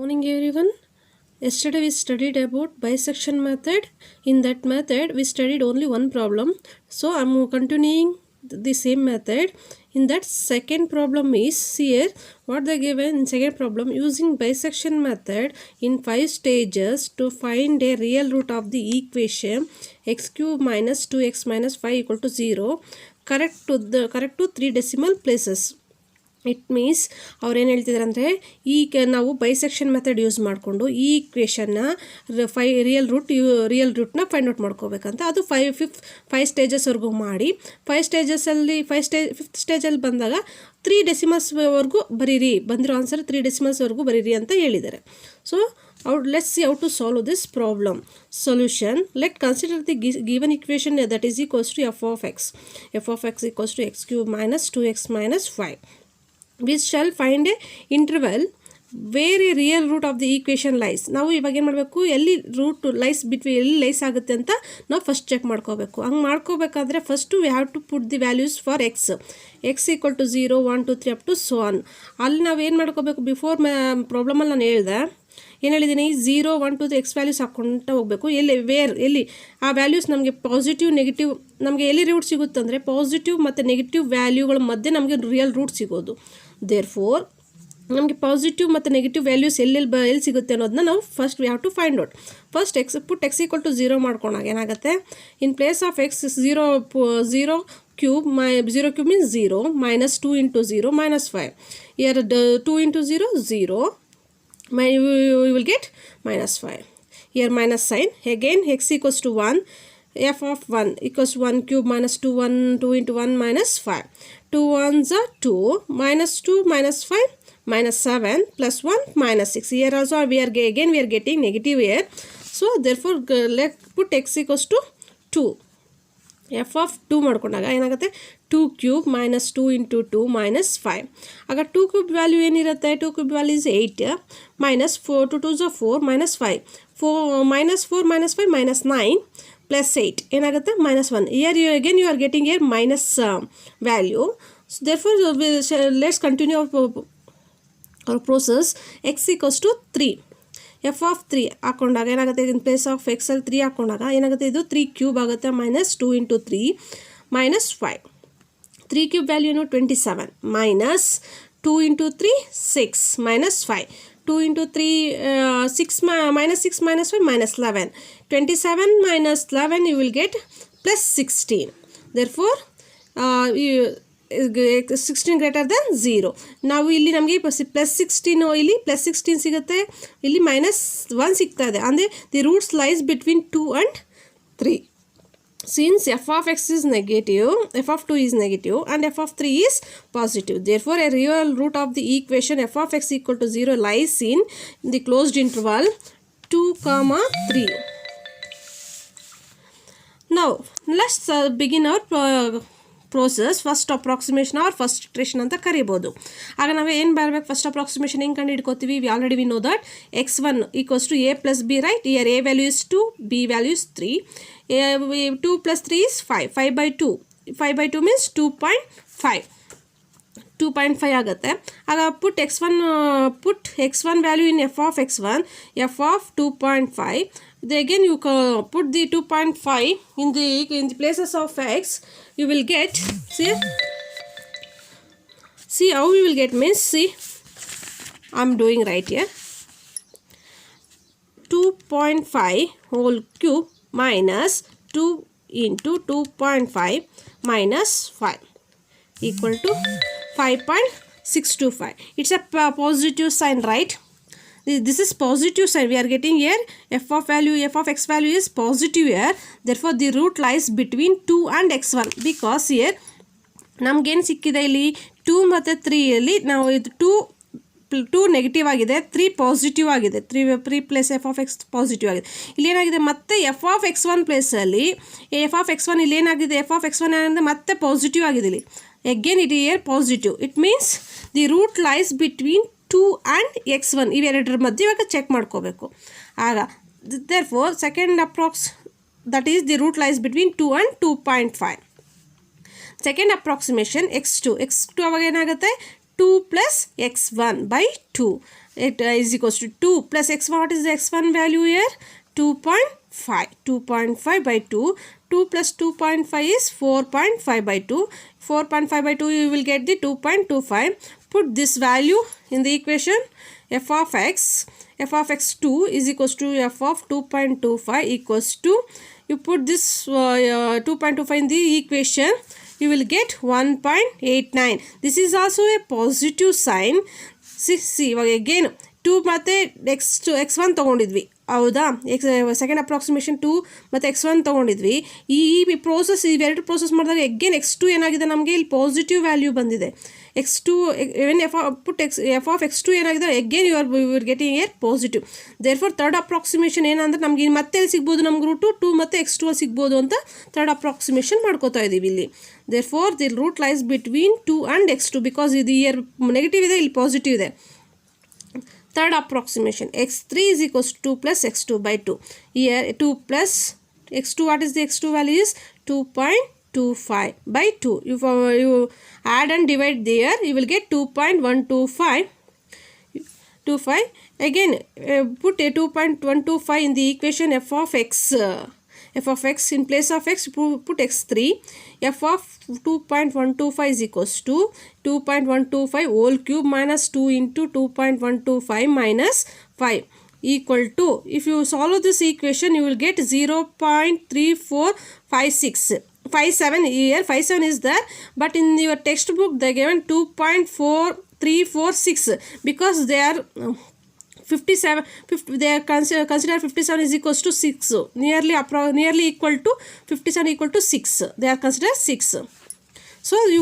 morning everyone. Yesterday we studied about bisection method. In that method we studied only one problem. So I am continuing the same method. In that second problem is here what they given in second problem, using bisection method in 5 stages to find a real root of the equation x cube minus 2x minus 5 equal to 0 correct to 3 decimal places. It means ಅವ್ರು ಏನು ಹೇಳ್ತಿದ್ದಾರೆ ಅಂದರೆ ಈಗ ನಾವು bisection method use ಮಾಡಿಕೊಂಡು ಈ ಈಕ್ವೇಷನ್ನ real ರೂಟ್ನ find out ಮಾಡ್ಕೋಬೇಕಂತ. ಅದು five ಸ್ಟೇಜಸ್ವರೆಗೂ ಮಾಡಿ ಫಿಫ್ತ್ ಸ್ಟೇಜಲ್ಲಿ ಬಂದಾಗ 3 ಡೆಸಿಮಲ್ಸ್ವರೆಗೂ ಬರೀರಿ, ಬಂದಿರೋ ಆನ್ಸರ್ 3 ಡೆಸಿಮಲ್ಸ್ವರೆಗೂ ಬರೀರಿ ಅಂತ ಹೇಳಿದ್ದಾರೆ. So let's see how to solve this problem. Solution: let consider the given equation that is equals to f of x. F of x equals to x cube minus 2x minus 5. We shall find a interval where a real root of the equation lies. ನಾವು ಇವಾಗ ಏನು ಮಾಡಬೇಕು, ಎಲ್ಲಿ root lies ಎಲ್ಲಿ lies ಆಗುತ್ತೆ ಅಂತ ನಾವು first check ಮಾಡ್ಕೋಬೇಕು. ಹಂಗೆ ಮಾಡ್ಕೋಬೇಕಾದ್ರೆ first we have to put the values for x equal to 0 1 2 3 up to so on. ಅಲ್ಲಿ ನಾವು ಏನು ಮಾಡ್ಕೋಬೇಕು, ಬಿಫೋರ್ ಪ್ರಾಬ್ಲಮಲ್ಲಿ ನಾನು ಹೇಳ್ದೆ, ಏನು ಹೇಳಿದ್ದೀನಿ, 0 1 2 3 ಎಕ್ಸ್ ವ್ಯಾಲ್ಯೂಸ್ ಹಾಕ್ಕೊಂತ ಹೋಗಬೇಕು. ಎಲ್ಲಿ ಆ ವ್ಯಾಲ್ಯೂಸ್ ನಮಗೆ ಪಾಸಿಟಿವ್ ನೆಗೆಟಿವ್ ನಮಗೆ ಎಲ್ಲಿ ರೂಟ್ ಸಿಗುತ್ತೆ ಅಂದರೆ ಪಾಸಿಟಿವ್ ಮತ್ತು ನೆಗೆಟಿವ್ ವ್ಯಾಲ್ಯೂಗಳ ಮಧ್ಯೆ ನಮಗೆ ರಿಯಲ್ ರೂಟ್ ಸಿಗೋದು. ದೇರ್ಫೋರ್ ನಮಗೆ ಪಾಸಿಟಿವ್ ಮತ್ತು ನೆಗೆಟಿವ್ ವ್ಯಾಲ್ಯೂಸ್ ಎಲ್ಲಿ ಸಿಗುತ್ತೆ ಅನ್ನೋದನ್ನ ನಾವು first we have to find out. First x equal to 0 ಮಾಡ್ಕೊಂಡಾಗ ಏನಾಗುತ್ತೆ, in place of x 0 cube means 0 minus 2 into 0 minus 5. Here 2 into 0 0, we will get minus 5. Here minus sign, again x equals to 1, f of 1 equals to 1 cube minus 2 into 1 minus 5. 2 1s are 2, minus 2 minus 5 minus 7 plus 1 minus 6. Here also we are getting negative here. So therefore let's put x equals to 2. f of 2 ಮಾಡ್ಕೊಂಡಾಗ ಏನಾಗುತ್ತೆ, 2 cube minus 2 into 2 minus 5. ಆಗ 2 cube value ಏನಿರುತ್ತೆ, 2 cube value is 8 minus 4 2 2s are 4 minus 5 minus 4 minus 5 minus 9 plus 8 ಏನಾಗುತ್ತೆ minus 1. Here you are getting here minus value. So therefore let's continue our process. x equals to 3. F of 3 ಹಾಕೊಂಡಾಗ ಏನಾಗುತ್ತೆ, in place of ಎಕ್ಸಲ್ಲಿ 3 ಹಾಕೊಂಡಾಗ ಏನಾಗುತ್ತೆ, ಇದು 3 cube ಆಗುತ್ತೆ minus 2 into 3 minus 5. 3 cube ವ್ಯಾಲ್ಯೂನು 27 minus 2 into 3 6 minus 5. 2 into 3 6 minus 6 minus 5 minus 11. 27 minus 11 you will get plus 16. Therefore 16 greater than 0. ನಾವು ಇಲ್ಲಿ ನಮಗೆ plus 16 ಇಲ್ಲಿ plus 16 ಸಿಗುತ್ತೆ, ಇಲ್ಲಿ ಮೈನಸ್ 1 ಸಿಗ್ತಾ ಇದೆ. ಅಂದರೆ the roots lies between 2 and 3. Since f of x is negative, f of 2 is negative and f of 3 is positive. Therefore a real root of the equation f of x equal to 0 lies in the closed interval 2, 3. Now let's begin our process. First approximation or first iteration ಅಂತ ಕರಿಬೋದು. ಆಗ ನಾವು ಏನು ಬರಬೇಕು, first approximation ಹೆಂಗೆ ಕಂಡು ಹಿಡ್ಕೋತೀವಿ, already we know that x1 equals to a plus b, right. Here a value is 2, b value is 3, 2 plus 3 is 5, 5 by 2 means 2.5 ಆಗುತ್ತೆ. ಆಗ ಪುಟ್ x1 value in f of x1, f of 2.5. Again you put the 2.5 in the places of x. You will get, see how you will get means, see I'm doing right here, 2.5 whole cube minus 2 into 2.5 minus 5 equal to 5.625. It's a positive sign, right? This is positive sign we are getting here. f of x value is positive here. Therefore the root lies between 2 and x1. Because here ನಮಗೇನು ಸಿಕ್ಕಿದೆ, ಇಲ್ಲಿ 2 ಮತ್ತು 3 ಅಲ್ಲಿ ನಾವು ಇದು 2 negative ಆಗಿದೆ, 3 positive ಆಗಿದೆ. 3 plus f of x positive ಆಗಿದೆ. ಇಲ್ಲೇನಾಗಿದೆ, ಮತ್ತೆ ಎಫ್ ಆಫ್ x1 ಪ್ಲೇಸಲ್ಲಿ ಎಫ್ ಆಫ್ x1 ಇಲ್ಲೇನಾಗಿದೆ, ಎಫ್ ಆಫ್ x1 ಏನಾಗಿದೆ ಮತ್ತೆ ಪಾಸಿಟಿವ್ ಆಗಿದೆ. ಇಲ್ಲಿ again it here positive. It means the root lies between 2 and x1. ಇವೆರಡರ ಮಧ್ಯೆ ಇವಾಗ ಚೆಕ್ ಮಾಡ್ಕೋಬೇಕು. ಆಗ therefore second approx, that is the root lies between 2 and 2.5. Second approximation x2 ಅವಾಗ ಏನಾಗುತ್ತೆ, 2 plus x1 by 2. it is equals to 2 plus x1. What is the x1 value here? 2.5. 2.5 by 2. 2 plus 2.5 is 4.5 by 2. 4.5 by 2 you will get the 2.25. Put this value in the equation. F of x2 is equals to f of 2.25 equals to, you put this 2.25 in the equation, you will get 1.89. This is also a positive sign. See again 2 ಮತ್ತೆ x1 ತಗೊಂಡಿದ್ವಿ ಹೌದಾ, second approximation 2 ಮತ್ತು x1 ತೊಗೊಂಡಿದ್ವಿ. ಈ process ಇವೆರಡು process ಮಾಡಿದಾಗ again x2 ಏನಾಗಿದೆ ನಮಗೆ ಇಲ್ಲಿ positive value ಬಂದಿದೆ. x2 when F of x2 ಏನಾಗಿದೆ again you are getting are positive. Therefore third approximation ಏನಂದ್ರೆ ನಮ್ಗೆ ಮತ್ತೆ ಎಲ್ಲಿ ಸಿಗ್ಬೋದು, ನಮ್ಗೆ ರೂಟು 2 ಮತ್ತು x2 ಸಿಗ್ಬೋದು ಅಂತ ಥರ್ಡ್ ಅಪ್ರಾಕ್ಸಿಮೇಷನ್ ಮಾಡ್ಕೋತಾ ಇದ್ದೀವಿ ಇಲ್ಲಿ. Therefore the root lies between 2 and x2 because ಇದು ಇಯರ್ ನೆಗೆಟಿವ್ ಇದೆ, ಇಲ್ಲಿ ಪಾಸಿಟಿವ್ ಇದೆ. Third approximation, x3 is equals to 2 plus x2 by 2. Here 2 plus x2, what is the x2 value is 2.25 by 2. You add and divide there, you will get 2.125. Again put a 2.125 in the equation f of x. In place of x put x3. F of 2.125 is equals to 2.125 whole cube minus 2 into 2.125 minus 5 equal to, if you solve this equation you will get 0.345657 here. 57 is there, but in your textbook they given 2.4346 because they are 57, they are consider 57 is equals to 6, nearly equal to 57 equal to 6, they are considered 6. So you